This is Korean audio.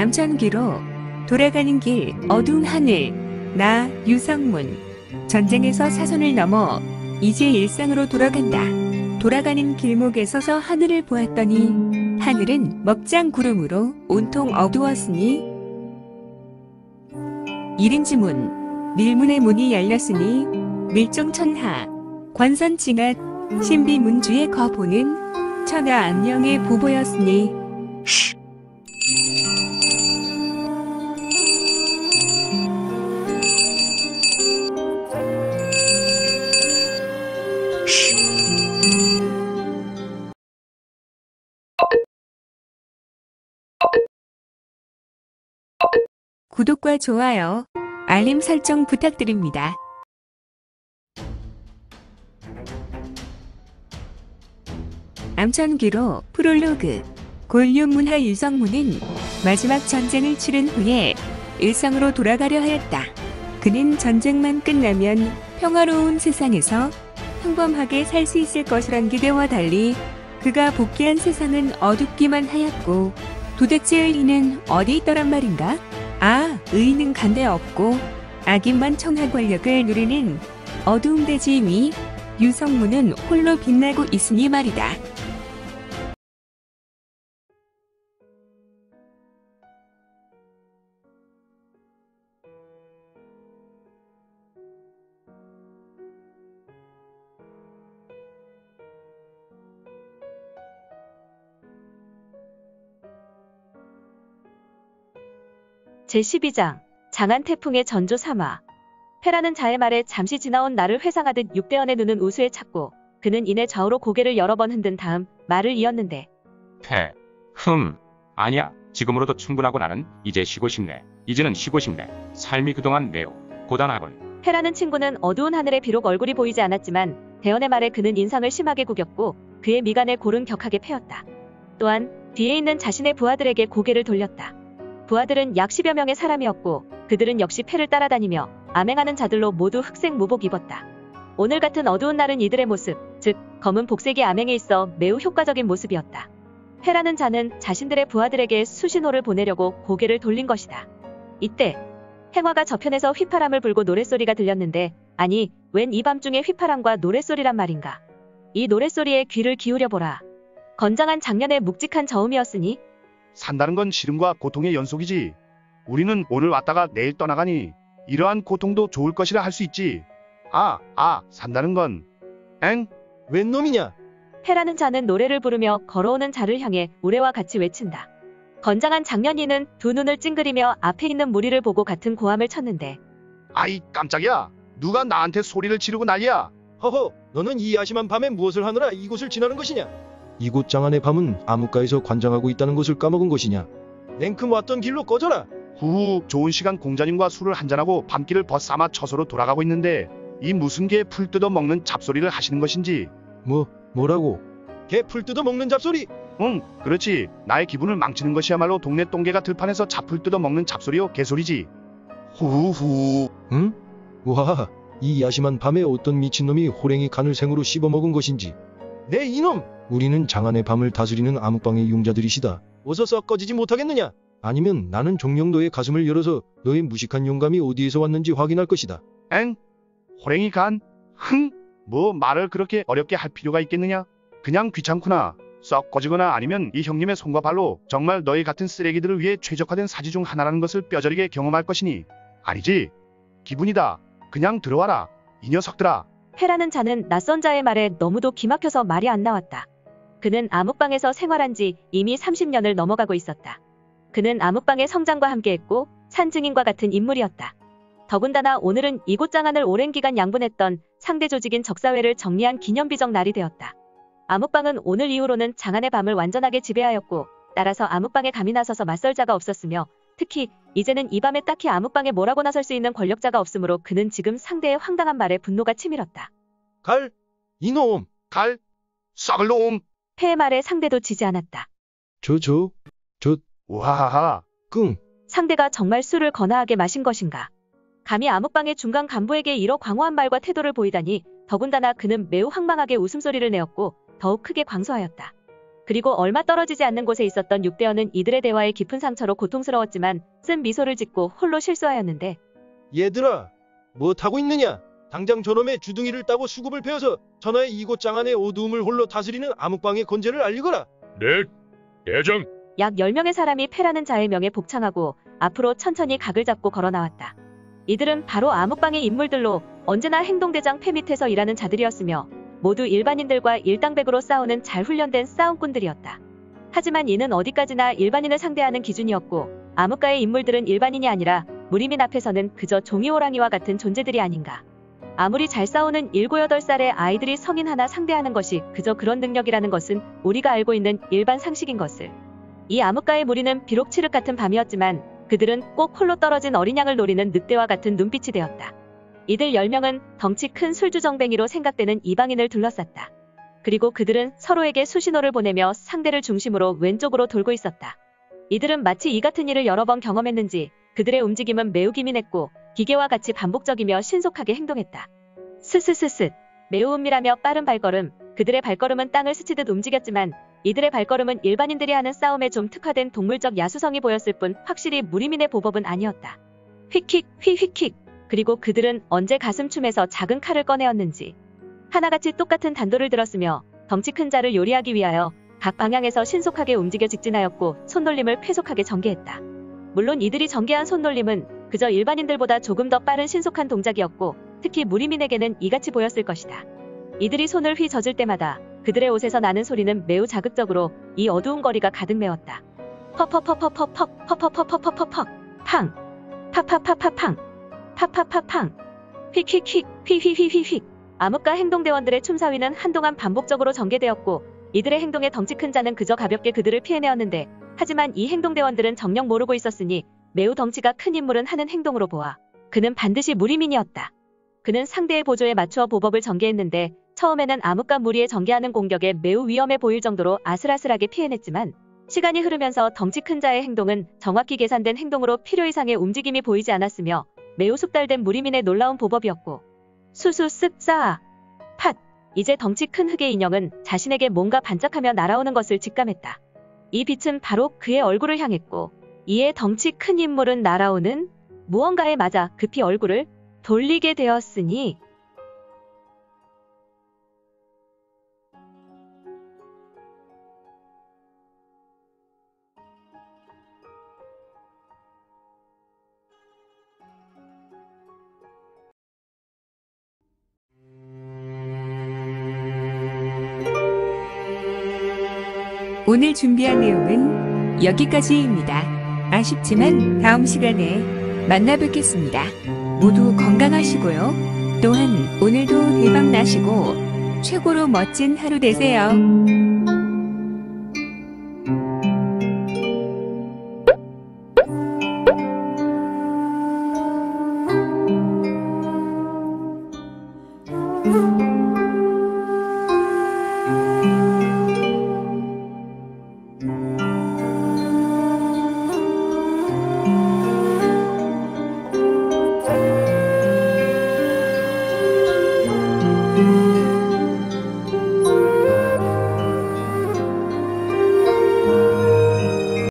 암천기로 돌아가는 길 어두운 하늘 나 유성문 전쟁에서 사선을 넘어 이제 일상으로 돌아간다. 돌아가는 길목에 서서 하늘을 보았더니 하늘은 먹장 구름으로 온통 어두웠으니 일인지문 밀문의 문이 열렸으니 밀종천하 관선징앗 신비문주의 거보는 천하 안녕의 보보였으니 구독과 좋아요, 알림 설정 부탁드립니다. 암천기로 프롤로그 곤륜문하 유성문은 마지막 전쟁을 치른 후에 일상으로 돌아가려 하였다. 그는 전쟁만 끝나면 평화로운 세상에서 평범하게 살 수 있을 것이란 기대와 달리 그가 복귀한 세상은 어둡기만 하였고 도대체 의인은 어디 있더란 말인가? 의인은 간데 없고 악인만 청하 권력을 누리는 어두운 대지 위 유성문은 홀로 빛나고 있으니 말이다. 제12장 장안 태풍의 전조 3화. 패라는 자의 말에 잠시 지나온 나를 회상하듯 육대원의 눈은 우수에 찼고 그는 이내 좌우로 고개를 여러 번 흔든 다음 말을 이었는데 아니야. 지금으로도 충분하고 나는 이제 쉬고 싶네. 이제는 쉬고 싶네. 삶이 그동안 매우 고단하군. 패라는 친구는 어두운 하늘에 비록 얼굴이 보이지 않았지만 대원의 말에 그는 인상을 심하게 구겼고 그의 미간에 골은 격하게 패였다. 또한 뒤에 있는 자신의 부하들에게 고개를 돌렸다. 부하들은 약 10여 명의 사람이었고 그들은 역시 패를 따라다니며 암행하는 자들로 모두 흑색 무복 입었다. 오늘 같은 어두운 날은 이들의 모습, 즉 검은 복색이 암행에 있어 매우 효과적인 모습이었다. 패라는 자는 자신들의 부하들에게 수신호를 보내려고 고개를 돌린 것이다. 이때 행화가 저편에서 휘파람을 불고 노랫소리가 들렸는데 아니 웬 이 밤중에 휘파람과 노랫소리란 말인가. 이 노랫소리에 귀를 기울여보라. 건장한 장년의 묵직한 저음이었으니 산다는 건 시름과 고통의 연속이지. 우리는 오늘 왔다가 내일 떠나가니 이러한 고통도 좋을 것이라 할 수 있지. 산다는 건 웬 놈이냐? 패라는 자는 노래를 부르며 걸어오는 자를 향해 우레와 같이 외친다. 건장한 장년이는 두 눈을 찡그리며 앞에 있는 무리를 보고 같은 고함을 쳤는데 아이 깜짝이야. 누가 나한테 소리를 지르고 난리야. 허허, 너는 이 야심한 밤에 무엇을 하느라 이곳을 지나는 것이냐? 이곳 장안의 밤은 암흑가에서 관장하고 있다는 것을 까먹은 것이냐? 냉큼 왔던 길로 꺼져라. 후후, 좋은 시간 공자님과 술을 한잔하고 밤길을 벗삼아 처소로 돌아가고 있는데 이 무슨 개 풀 뜯어 먹는 잡소리를 하시는 것인지. 뭐라고? 개 풀 뜯어 먹는 잡소리? 응, 그렇지. 나의 기분을 망치는 것이야말로 동네 똥개가 들판에서 잡풀 뜯어 먹는 잡소리요 개소리지. 후후. 응? 와, 이 야심한 밤에 어떤 미친놈이 호랭이 간을 생으로 씹어먹은 것인지. 네 이놈! 우리는 장안의 밤을 다스리는 암흑방의 용자들이시다. 어서 썩 꺼지지 못하겠느냐? 아니면 나는 종령도의 가슴을 열어서 너의 무식한 용감이 어디에서 왔는지 확인할 것이다. 호랭이 간? 뭐 말을 그렇게 어렵게 할 필요가 있겠느냐? 그냥 귀찮구나. 썩 꺼지거나 아니면 이 형님의 손과 발로 정말 너희 같은 쓰레기들을 위해 최적화된 사지 중 하나라는 것을 뼈저리게 경험할 것이니. 아니지. 기분이다. 그냥 들어와라. 이 녀석들아. 패라는 자는 낯선 자의 말에 너무도 기막혀서 말이 안 나왔다. 그는 암흑방에서 생활한 지 이미 30년을 넘어가고 있었다. 그는 암흑방의 성장과 함께했고 산증인과 같은 인물이었다. 더군다나 오늘은 이곳 장안을 오랜 기간 양분했던 상대 조직인 적사회를 정리한 기념비적 날이 되었다. 암흑방은 오늘 이후로는 장안의 밤을 완전하게 지배하였고 따라서 암흑방에 감히 나서서 맞설 자가 없었으며 특히 이제는 이 밤에 딱히 암흑방에 뭐라고 나설 수 있는 권력자가 없으므로 그는 지금 상대의 황당한 말에 분노가 치밀었다. 갈! 이놈! 갈! 썩을 놈! 패의 말에 상대도 지지 않았다. 우하하하. 끙! 상대가 정말 술을 거나하게 마신 것인가. 감히 암흑방의 중간 간부에게 이러 광호한 말과 태도를 보이다니 더군다나 그는 매우 황망하게 웃음소리를 내었고 더욱 크게 광소하였다. 그리고 얼마 떨어지지 않는 곳에 있었던 6대원은 이들의 대화에 깊은 상처로 고통스러웠지만 쓴 미소를 짓고 홀로 실수하였는데 얘들아, 뭐 타고 있느냐? 당장 저놈의 주둥이를 따고 수급을 베어서 천하의 이곳 장안의 어두움을 홀로 다스리는 암흑방의 건재를 알리거라. 네, 대장. 약 10명의 사람이 패라는 자의 명에 복창하고 앞으로 천천히 각을 잡고 걸어 나왔다. 이들은 바로 암흑방의 인물들로 언제나 행동대장 패 밑에서 일하는 자들이었으며 모두 일반인들과 일당백으로 싸우는 잘 훈련된 싸움꾼들이었다. 하지만 이는 어디까지나 일반인을 상대하는 기준이었고 암흑가의 인물들은 일반인이 아니라 무리민 앞에서는 그저 종이호랑이와 같은 존재들이 아닌가. 아무리 잘 싸우는 7, 8살의 아이들이 성인 하나 상대하는 것이 그저 그런 능력이라는 것은 우리가 알고 있는 일반 상식인 것을. 이 암흑가의 무리는 비록 칠흑 같은 밤이었지만 그들은 꼭 홀로 떨어진 어린 양을 노리는 늑대와 같은 눈빛이 되었다. 이들 10명은 덩치 큰 술주정뱅이로 생각되는 이방인을 둘러쌌다. 그리고 그들은 서로에게 수신호를 보내며 상대를 중심으로 왼쪽으로 돌고 있었다. 이들은 마치 이 같은 일을 여러 번 경험했는지 그들의 움직임은 매우 기민했고 기계와 같이 반복적이며 신속하게 행동했다. 스스스스 매우 은밀하며 빠른 발걸음, 그들의 발걸음은 땅을 스치듯 움직였지만 이들의 발걸음은 일반인들이 하는 싸움에 좀 특화된 동물적 야수성이 보였을 뿐 확실히 무리민의 보법은 아니었다. 휙킥, 휘휙킥. 그리고 그들은 언제 가슴춤에서 작은 칼을 꺼내었는지 하나같이 똑같은 단도를 들었으며 덩치 큰 자를 요리하기 위하여 각 방향에서 신속하게 움직여 직진하였고 손놀림을 쾌속하게 전개했다. 물론 이들이 전개한 손놀림은 그저 일반인들보다 조금 더 빠른 신속한 동작이었고 특히 무리민에게는 이같이 보였을 것이다. 이들이 손을 휘저을 때마다 그들의 옷에서 나는 소리는 매우 자극적으로 이 어두운 거리가 가득 메웠다. 퍼퍼퍼퍼퍼퍽 퍼퍼퍼퍼퍼퍽 팡 파파파파팡 파파파팡 휙휙휙 휘휘휘휘휙. 암흑가 행동대원들의 춤사위는 한동안 반복적으로 전개되었고 이들의 행동에 덩치 큰 자는 그저 가볍게 그들을 피해내었는데 하지만 이 행동대원들은 정녕 모르고 있었으니 매우 덩치가 큰 인물은 하는 행동으로 보아 그는 반드시 무리민이었다. 그는 상대의 보조에 맞추어 보법을 전개했는데 처음에는 암흑가 무리에 전개하는 공격에 매우 위험해 보일 정도로 아슬아슬하게 피해냈지만 시간이 흐르면서 덩치 큰 자의 행동은 정확히 계산된 행동으로 필요 이상의 움직임이 보이지 않았으며 매우 숙달된 무리민의 놀라운 보법이었고 수수 쓱 싸아 팟. 이제 덩치 큰 흑의 인형은 자신에게 뭔가 반짝하며 날아오는 것을 직감했다. 이 빛은 바로 그의 얼굴을 향했고 이에 덩치 큰 인물은 날아오는 무언가에 맞아 급히 얼굴을 돌리게 되었으니 오늘 준비한 내용은 여기까지입니다. 아쉽지만 다음 시간에 만나 뵙겠습니다. 모두 건강하시고요. 또한 오늘도 대박 나시고 최고로 멋진 하루 되세요. Thank you.